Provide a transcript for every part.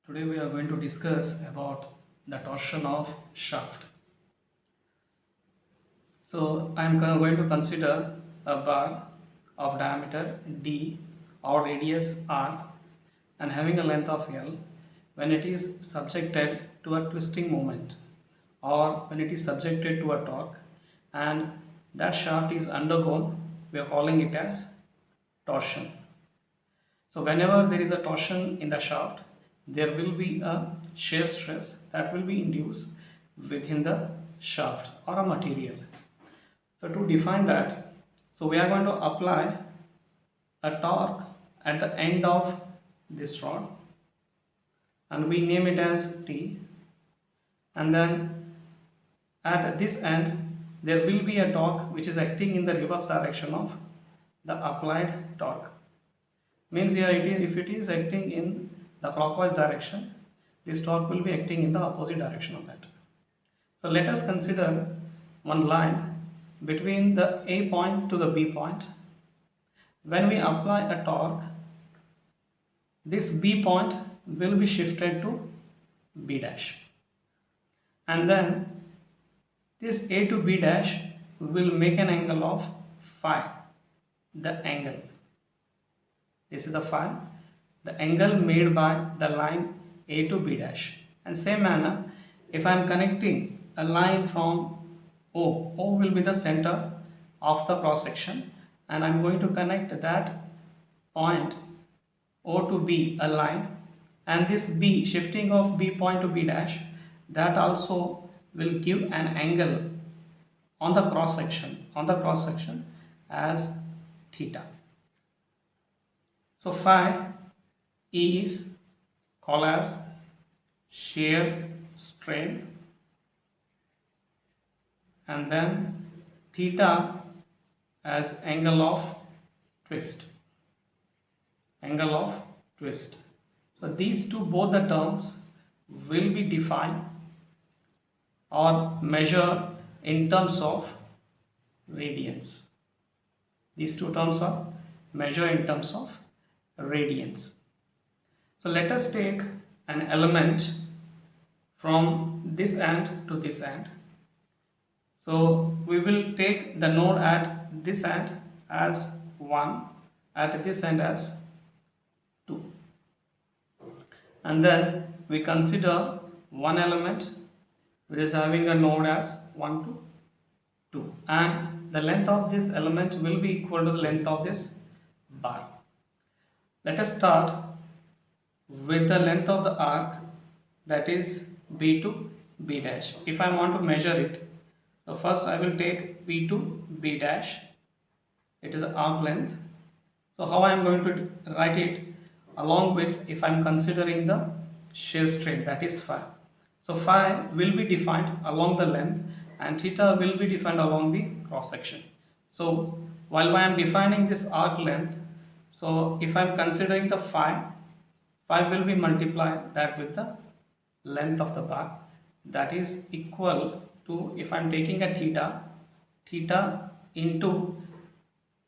Today we are going to discuss about the torsion of shaft. So I am going to consider a bar of diameter D or radius R and having a length of L when it is subjected to a twisting moment or when it is subjected to a torque, and that shaft is undergone, we are calling it as torsion. So whenever there is a torsion in the shaft, there will be a shear stress that will be induced within the shaft or a material. So to define that, so we are going to apply a torque at the end of this rod and we name it as T, and then at this end there will be a torque which is acting in the reverse direction of the applied torque. Means here if it is acting in the clockwise direction, this torque will be acting in the opposite direction of that. So let us consider one line between the A point to the B point. When we apply a torque, this B point will be shifted to B dash, and then this A to B dash will make an angle of phi, the angle. This is the phi, the angle made by the line A to B dash. And same manner, if I am connecting a line from O will be the center of the cross section, and I am going to connect that point O to B, a line, and this B, shifting of B point to B dash, that also will give an angle on the cross section as theta. So phi is called as shear strain, and then theta as angle of twist. So these two, both the terms will be defined or measured in terms of radians. These two terms are measured in terms of radians. So let us take an element from this end to this end. So we will take the node at this end as 1, at this end as 2, and then we consider one element which is having a node as 1 to 2, and the length of this element will be equal to the length of this bar. Let us start with the length of the arc, that is B to B dash. If I want to measure it, so first I will take B to B dash, it is the arc length. So how I am going to write it, along with, if I am considering the shear strain, that is phi. So phi will be defined along the length and theta will be defined along the cross section. So while I am defining this arc length, so if I am considering the phi will be multiplied that with the length of the bar, that is equal to, if I am taking a theta into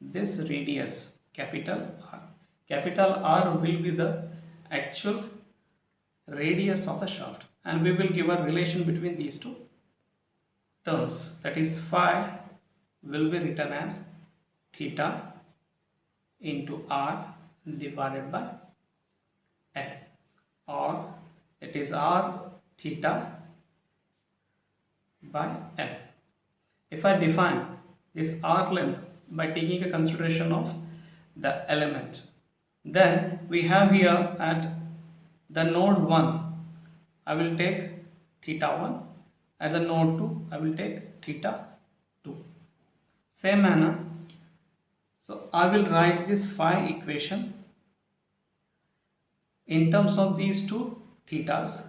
this radius, capital R. Capital R will be the actual radius of the shaft, and we will give a relation between these two terms, that is phi will be written as theta into R divided by L, or it is R theta by L. If I define this arc length by taking a consideration of the element, then we have here at the node 1 I will take theta 1, at the node 2 I will take theta 2. Same manner, so I will write this phi equation in terms of these two thetas,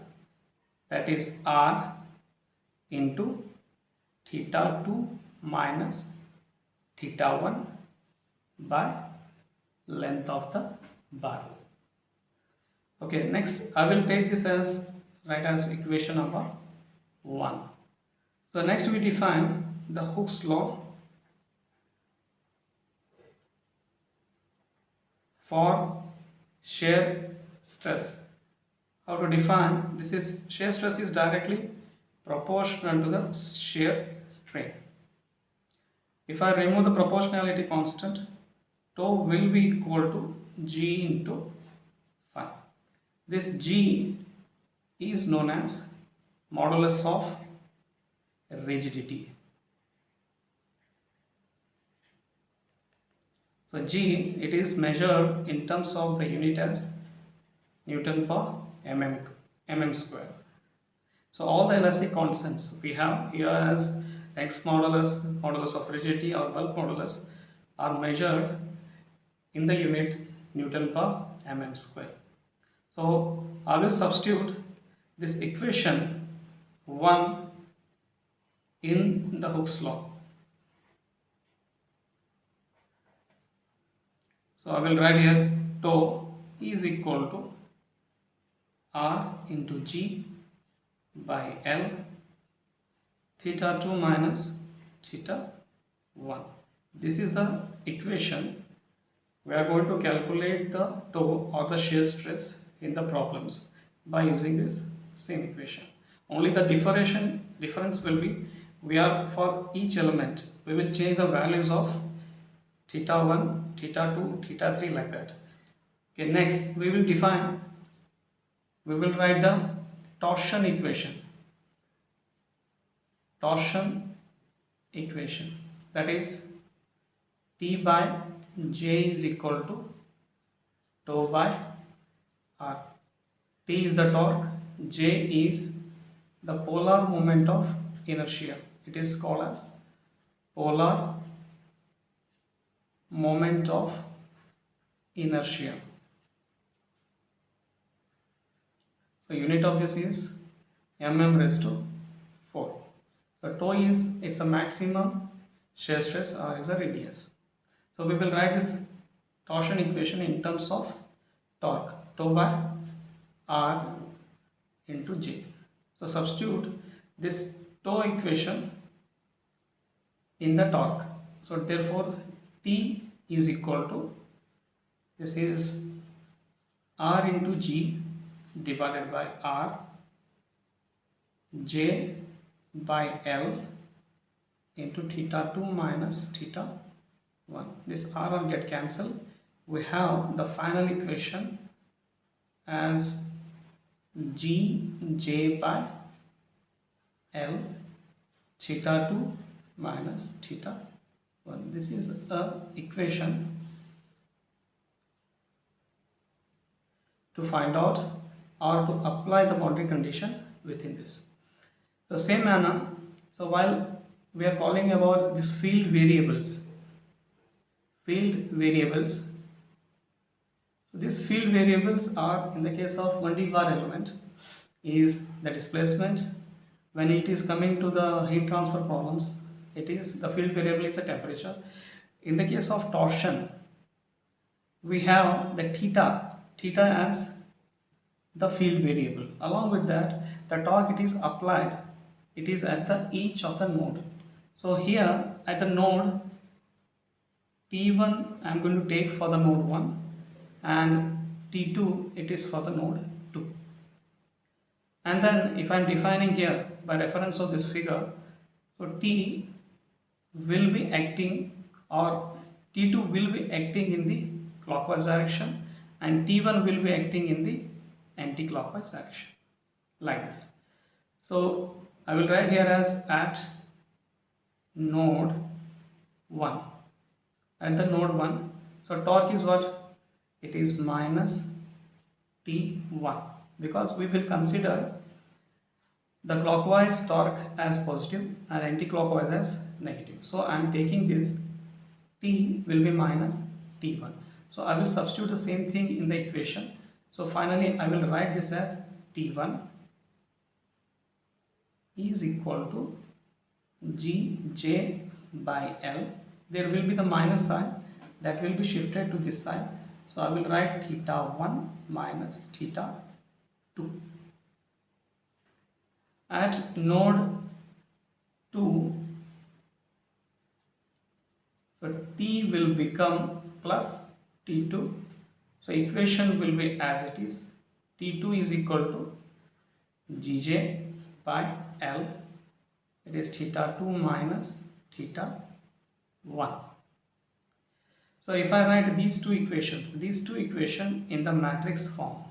that is R into theta 2 minus theta 1 by length of the bar. Okay, next I will take this as, write as equation number 1. So next we define the Hooke's law for shear stress How to define? This is shear stress is directly proportional to the shear strain. If I remove the proportionality constant, tau will be equal to G into phi. This G is known as modulus of rigidity. So G, it is measured in terms of the unit as Newton per mm square. So all the elastic constants we have here as X modulus, modulus of rigidity or bulk modulus are measured in the unit Newton per mm square. So I will substitute this equation 1 in the Hooke's law. So I will write here tau is equal to R into G by L theta 2 minus theta 1. This is the equation. We are going to calculate the tau or the shear stress in the problems by using this same equation. Only the difference will be, we are for each element we will change the values of theta 1, theta 2, theta 3 like that. Okay, next we will write the torsion equation. Torsion equation, that is T by J is equal to tau by R. T is the torque, J is the polar moment of inertia. It is called as polar moment of inertia. So unit of this is mm raised to 4. So tau is, it's a maximum shear stress or is a radius. So we will write this torsion equation in terms of torque, tau by R into J. So substitute this tau equation in the torque. So therefore T is equal to, this is R into G divided by R, J by L into theta 2 minus theta 1. This R will get cancelled. We have the final equation as G J by L theta 2 minus theta 1. This is a equation to find out or to apply the boundary condition within this. The same manner, so while we are calling about these field variables, so these field variables are, in the case of 1D bar element, is the displacement. When it is coming to the heat transfer problems, it is the field variable is the temperature. In the case of torsion, we have the theta as the field variable. Along with that, the torque it is applied, it is at the each of the node. So here at the node T1 I am going to take for the node 1 and T2 it is for the node 2. And then if I am defining here by reference of this figure, so T will be acting, or T2 will be acting in the clockwise direction and T1 will be acting in the anti-clockwise direction, like this. So I will write here as at node 1. At the node 1, so torque is what? It is minus T1, because we will consider the clockwise torque as positive and anti-clockwise as negative. So I am taking this, T will be minus T1. So I will substitute the same thing in the equation. So finally I will write this as T1 is equal to Gj by L. There will be the minus sign that will be shifted to this side. So I will write theta 1 minus theta 2. At node 2, so T will become plus T2. So equation will be as it is. T2 is equal to Gj by L. It is theta 2 minus theta 1. So if I write these two equations in the matrix form,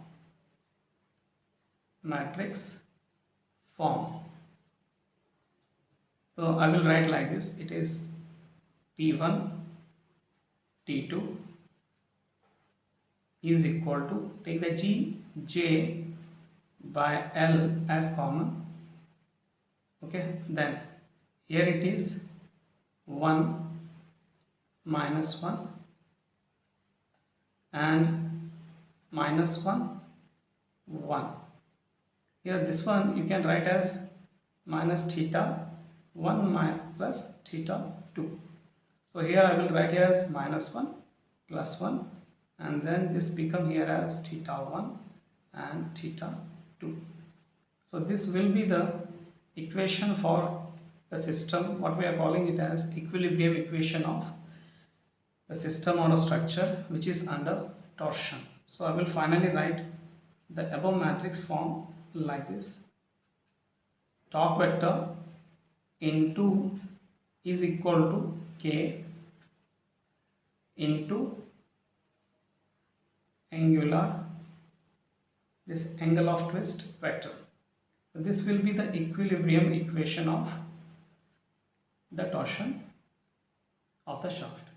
so I will write like this. It is T1 T2 is equal to, take the Gj by L as common. Okay, then here it is 1 minus 1 and minus 1 1. Here this one you can write as minus theta 1 plus theta 2. So here I will write here as minus 1 plus 1, and then this become here as theta 1 and theta 2. So this will be the equation for the system, what we are calling it as equilibrium equation of the system or a structure which is under torsion. So I will finally write the above matrix form like this. Torque vector into is equal to K into this angle of twist vector. So this will be the equilibrium equation of the torsion of the shaft.